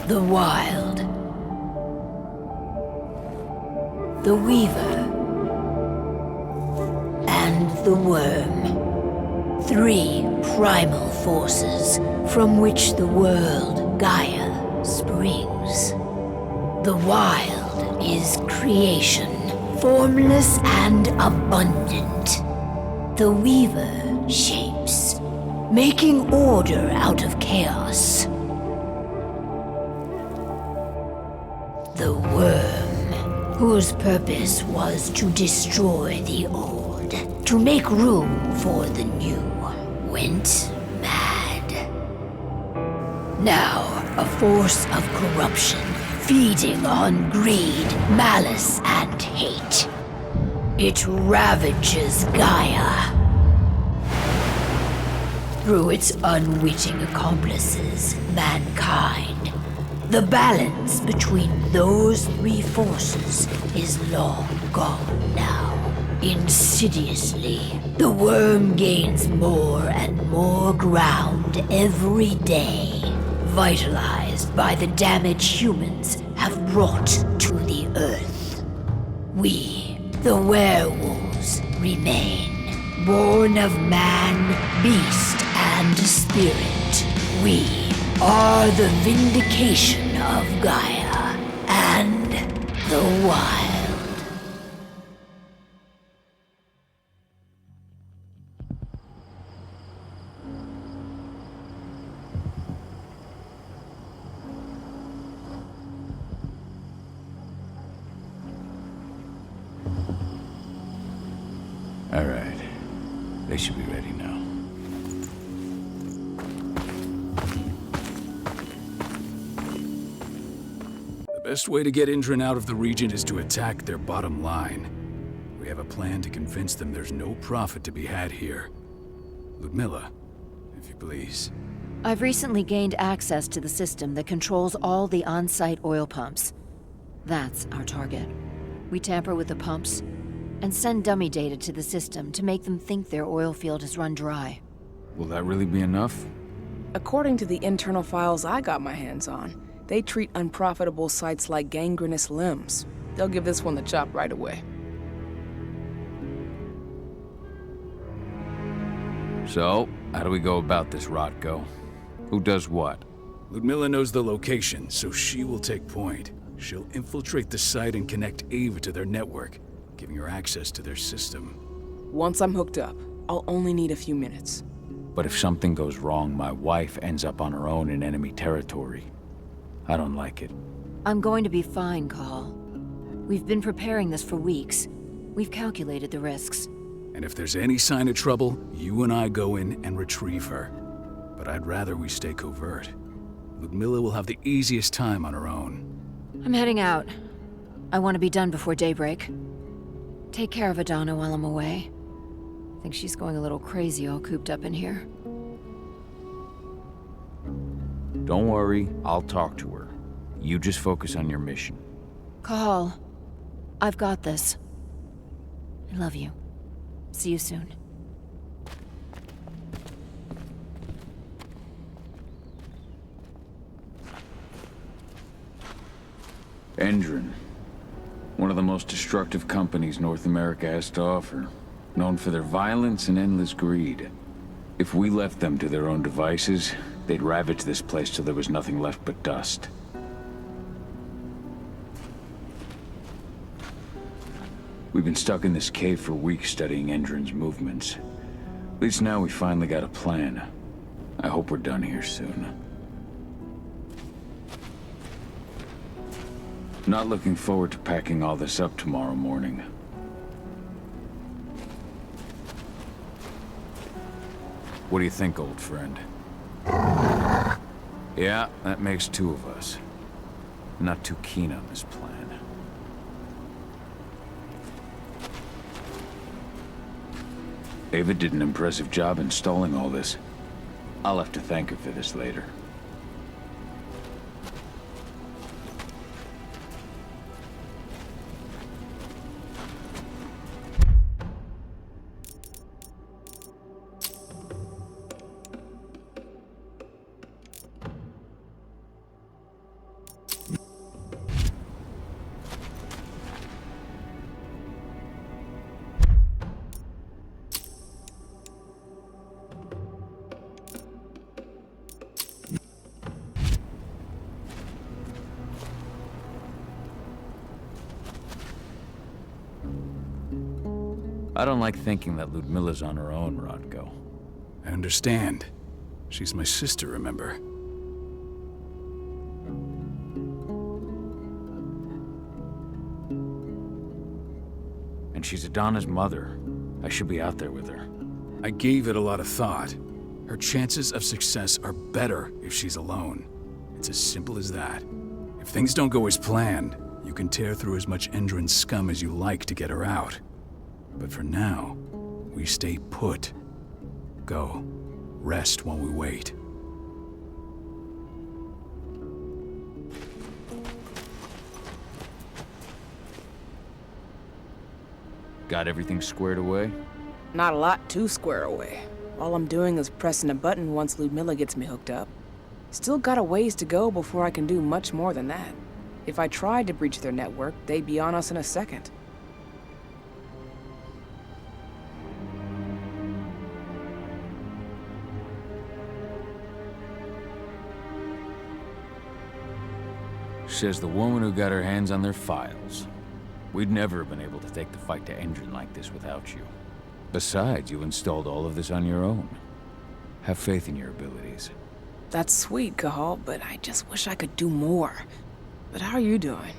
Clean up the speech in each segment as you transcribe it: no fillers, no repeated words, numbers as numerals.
The Wild. The Weaver. And the Worm. 3 primal forces from which the world, Gaia, springs. The Wild is creation, formless and abundant. The Weaver shapes, making order out of chaos. The Worm, whose purpose was to destroy the old, to make room for the new, went mad. Now, a force of corruption, feeding on greed, malice, and hate. It ravages Gaia. Through its unwitting accomplices, mankind. The balance between those 3 forces is long gone now. Insidiously, the Worm gains more and more ground every day, vitalized by the damage humans have brought to the Earth. We, the werewolves, remain, born of man, beast, and spirit. We are the vindication of Gaia and the Wild. All right. They should be ready now. The best way to get Indran out of the region is to attack their bottom line. We have a plan to convince them there's no profit to be had here. Ludmilla, if you please. I've recently gained access to the system that controls all the on-site oil pumps. That's our target. We tamper with the pumps and send dummy data to the system to make them think their oil field has run dry. Will that really be enough? According to the internal files I got my hands on, they treat unprofitable sites like gangrenous limbs. They'll give this one the chop right away. So, how do we go about this, Rotko? Who does what? Ludmilla knows the location, so she will take point. She'll infiltrate the site and connect Ava to their network, giving her access to their system. Once I'm hooked up, I'll only need a few minutes. But if something goes wrong, my wife ends up on her own in enemy territory. I don't like it. I'm going to be fine, Call. We've been preparing this for weeks. We've calculated the risks. And if there's any sign of trouble, you and I go in and retrieve her. But I'd rather we stay covert. Ludmilla will have the easiest time on her own. I'm heading out. I want to be done before daybreak. Take care of Adana while I'm away. I think she's going a little crazy all cooped up in here. Don't worry, I'll talk to her. You just focus on your mission. Call. I've got this. I love you. See you soon. Endron. One of the most destructive companies North America has to offer. Known for their violence and endless greed. If we left them to their own devices, they'd ravage this place till there was nothing left but dust. We've been stuck in this cave for weeks studying Endron's movements. At least now we finally got a plan. I hope we're done here soon. Not looking forward to packing all this up tomorrow morning. What do you think, old friend? Yeah, that makes 2 of us. I'm not too keen on this plan. Ava did an impressive job installing all this. I'll have to thank her for this later. I don't like thinking that Ludmilla's on her own, Rodko. I understand. She's my sister, remember? And she's Adana's mother. I should be out there with her. I gave it a lot of thought. Her chances of success are better if she's alone. It's as simple as that. If things don't go as planned, you can tear through as much Endron scum as you like to get her out. But for now, we stay put. Go. Rest while we wait. Got everything squared away? Not a lot to square away. All I'm doing is pressing a button once Ludmilla gets me hooked up. Still got a ways to go before I can do much more than that. If I tried to breach their network, they'd be on us in a second. Says the woman who got her hands on their files. We'd never have been able to take the fight to Endron like this without you. Besides, you installed all of this on your own. Have faith in your abilities. That's sweet, Cahal, but I just wish I could do more. But how are you doing?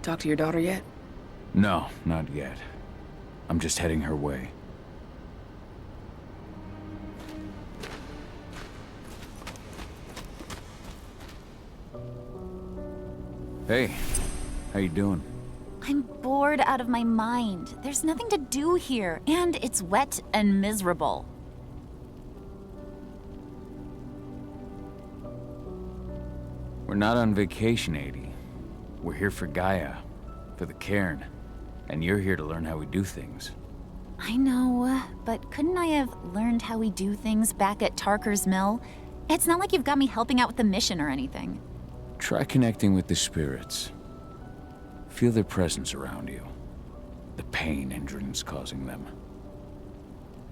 Talk to your daughter yet? No, not yet. I'm just heading her way. Hey, how you doing? I'm bored out of my mind. There's nothing to do here, and it's wet and miserable. We're not on vacation, Adie. We're here for Gaia, for the cairn, and you're here to learn how we do things. I know, but couldn't I have learned how we do things back at Tarker's Mill? It's not like you've got me helping out with the mission or anything. Try connecting with the spirits. Feel their presence around you. The pain Endron's causing them.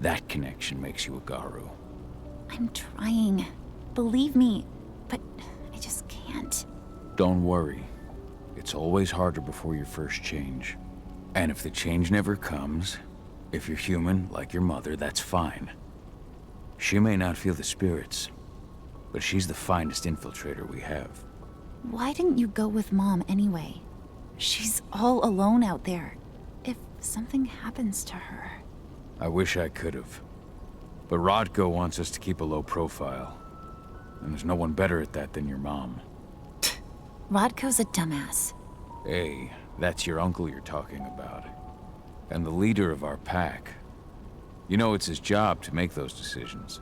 That connection makes you a Garu. I'm trying. Believe me, but I just can't. Don't worry. It's always harder before your first change. And if the change never comes, if you're human, like your mother, that's fine. She may not feel the spirits, but she's the finest infiltrator we have. Why didn't you go with Mom anyway? She's all alone out there. If something happens to her... I wish I could have. But Rodko wants us to keep a low profile. And there's no one better at that than your mom. Rodko's a dumbass. Hey, that's your uncle you're talking about. And the leader of our pack. You know it's his job to make those decisions.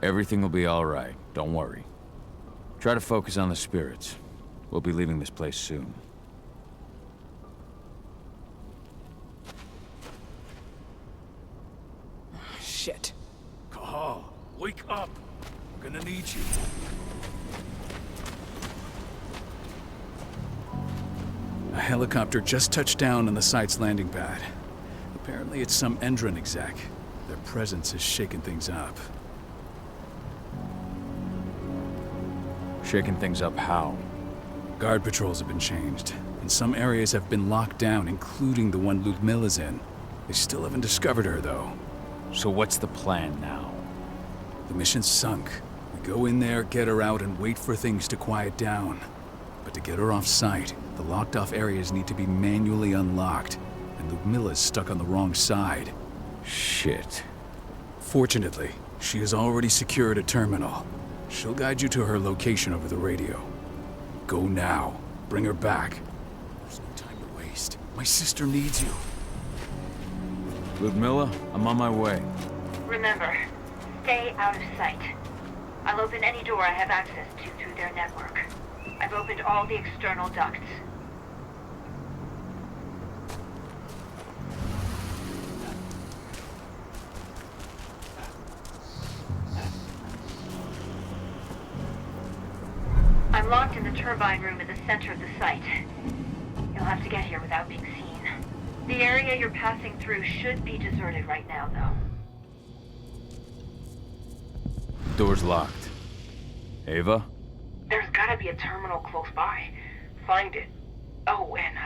Everything will be all right, don't worry. Try to focus on the spirits. We'll be leaving this place soon. Shit. Cahal, wake up! I'm gonna need you. A helicopter just touched down on the site's landing pad. Apparently it's some Endron exec. Their presence is shaking things up. Shaking things up how? Guard patrols have been changed, and some areas have been locked down, including the one Ludmilla's in. They still haven't discovered her, though. So what's the plan now? The mission's sunk. We go in there, get her out, and wait for things to quiet down. But to get her off-site, the locked-off areas need to be manually unlocked, and Ludmilla's stuck on the wrong side. Shit. Fortunately, she has already secured a terminal. She'll guide you to her location over the radio. Go now. Bring her back. There's no time to waste. My sister needs you. Ludmilla, I'm on my way. Remember, stay out of sight. I'll open any door I have access to through their network. I've opened all the external ducts. I'm locked in the turbine room at the center of the site. You'll have to get here without being seen. The area you're passing through should be deserted right now, though. Door's locked. Ava? There's gotta be a terminal close by. Find it. Oh, and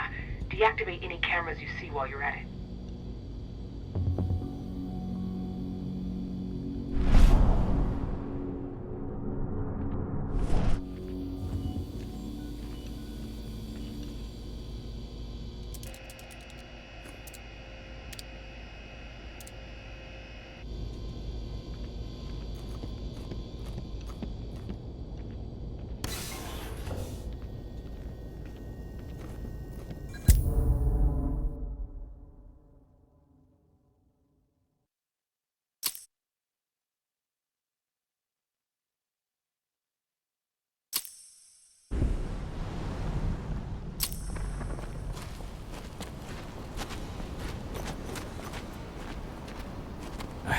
deactivate any cameras you see while you're at it.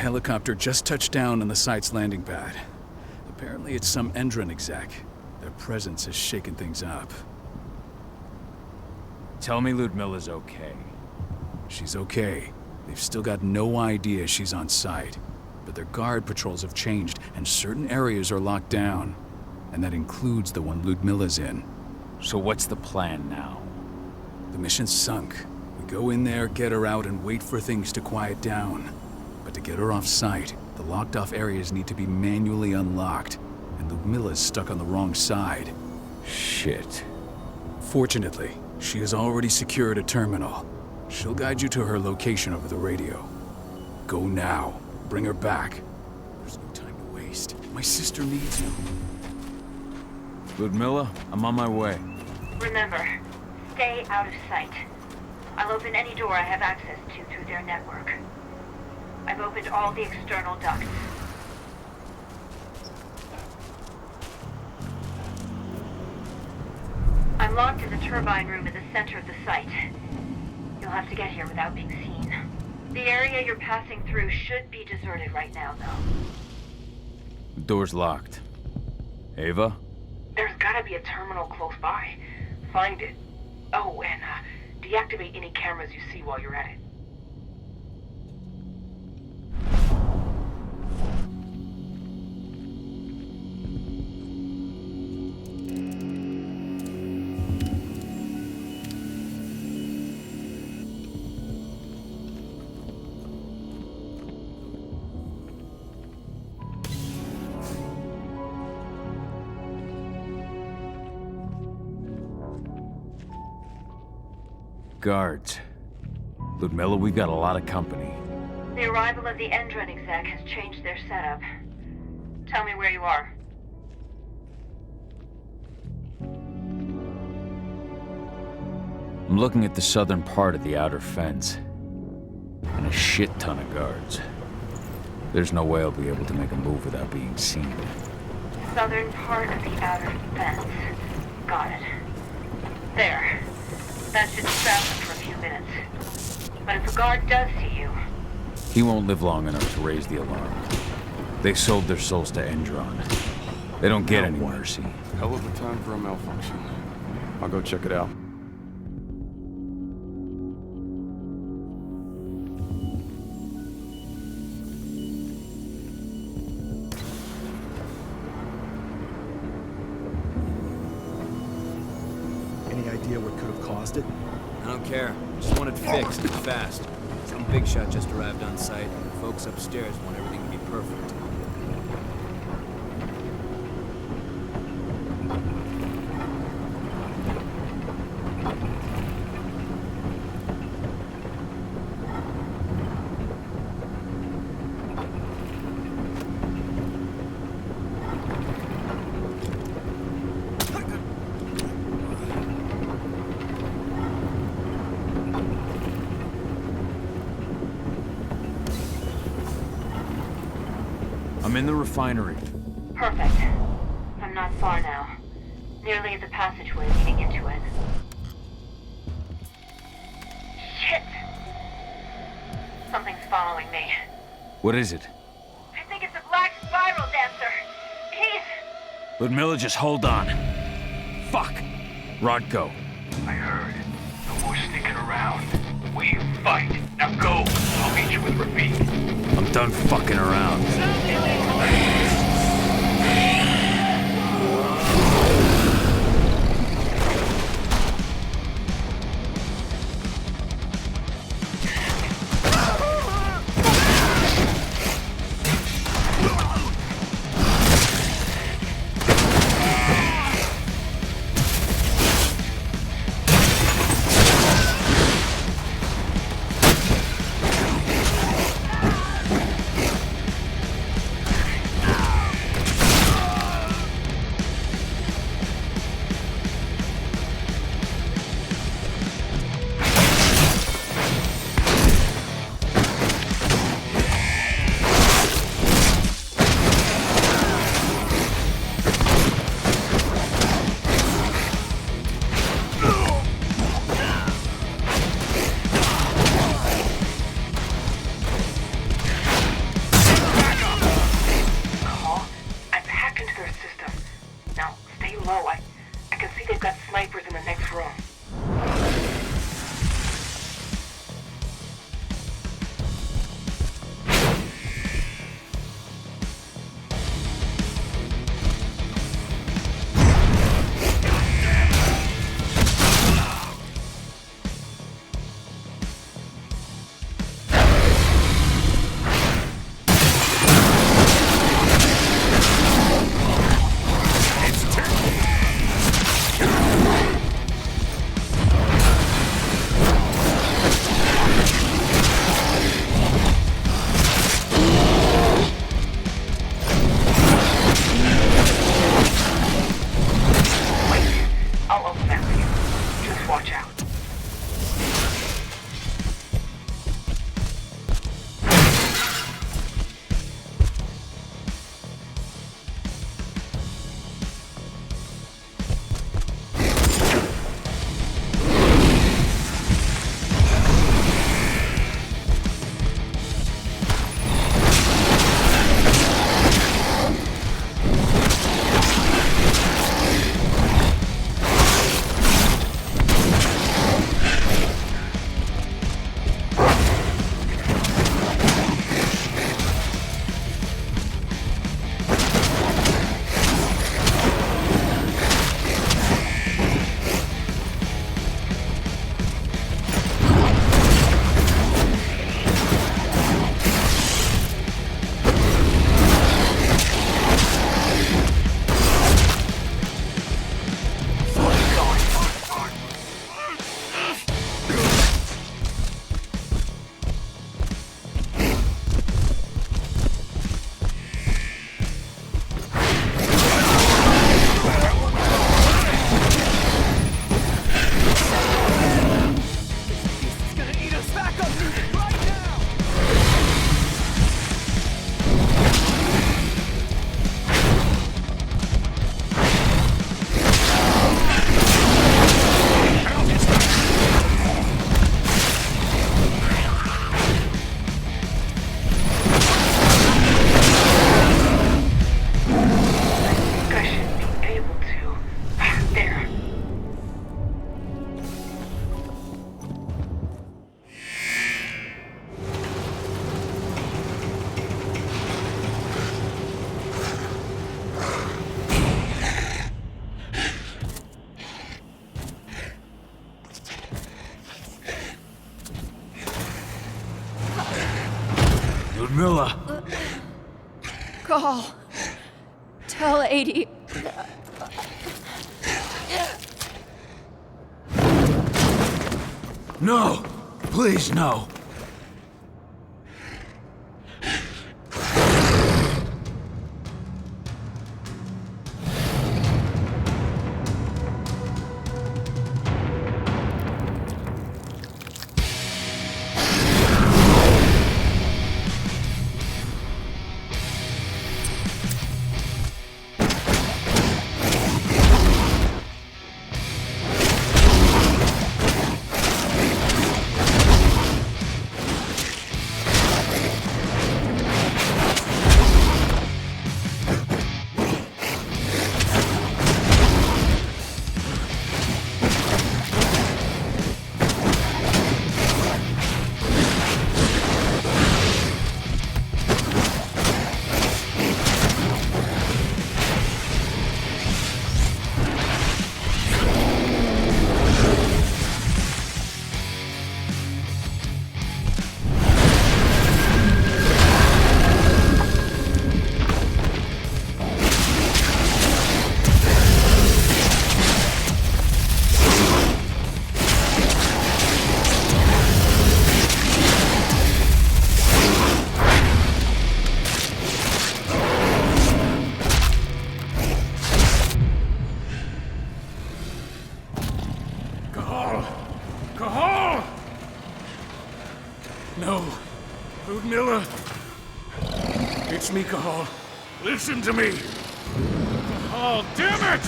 helicopter just touched down on the site's landing pad. Apparently it's some Endron exec. Their presence has shaken things up. Tell me Ludmilla's okay. She's okay. They've still got no idea she's on site. But their guard patrols have changed, and certain areas are locked down. And that includes the one Ludmilla's in. So what's the plan now? The mission's sunk. We go in there, get her out, and wait for things to quiet down. But to get her off site, the locked-off areas need to be manually unlocked. And Ludmilla's stuck on the wrong side. Shit. Fortunately, she has already secured a terminal. She'll guide you to her location over the radio. Go now. Bring her back. There's no time to waste. My sister needs you. Ludmilla, I'm on my way. Remember, stay out of sight. I'll open any door I have access to through their network. I've opened all the external ducts. I'm locked in the turbine room at the center of the site. You'll have to get here without being seen. The area you're passing through should be deserted right now, though. The door's locked. Ava? There's gotta be a terminal close by. Find it. Oh, and deactivate any cameras you see while you're at it. Guards. Ludmilla, we've got a lot of company. The arrival of the Endron exec has changed their setup. Tell me where you are. I'm looking at the southern part of the outer fence. And a shit ton of guards. There's no way I'll be able to make a move without being seen. Southern part of the outer fence. Got it. There. That should stop them for a few minutes. But if a guard does see you... He won't live long enough to raise the alarm. They sold their souls to Endron. They don't get any mercy. Hell of a time for a malfunction. I'll go check it out. Any idea what could have caused it? I don't care. Just want it fixed and fast. Some big shot just arrived on site, and the folks upstairs want everything to be perfect. I'm in the refinery. Perfect. I'm not far now. Nearly at the passageway leading into it. Shit! Something's following me. What is it? I think it's a black spiral dancer. He's... Ludmilla, just hold on. Fuck! Rodko. I heard. No more sticking around. We fight. Now go. I'll meet you with Rafik. I'm done fucking around. Ludmilla! Call. Tell 80. No! Please, no! No. Ludmilla. It's me, Cahal. Listen to me. Cahal, damn it!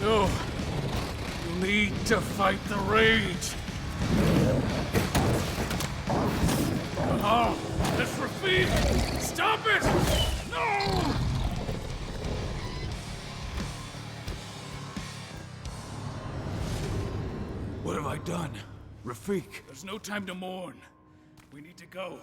No. You need to fight the rage. Cahal, that's Rafik. Stop it! No! What have I done? Rafik. There's no time to mourn. We need to go.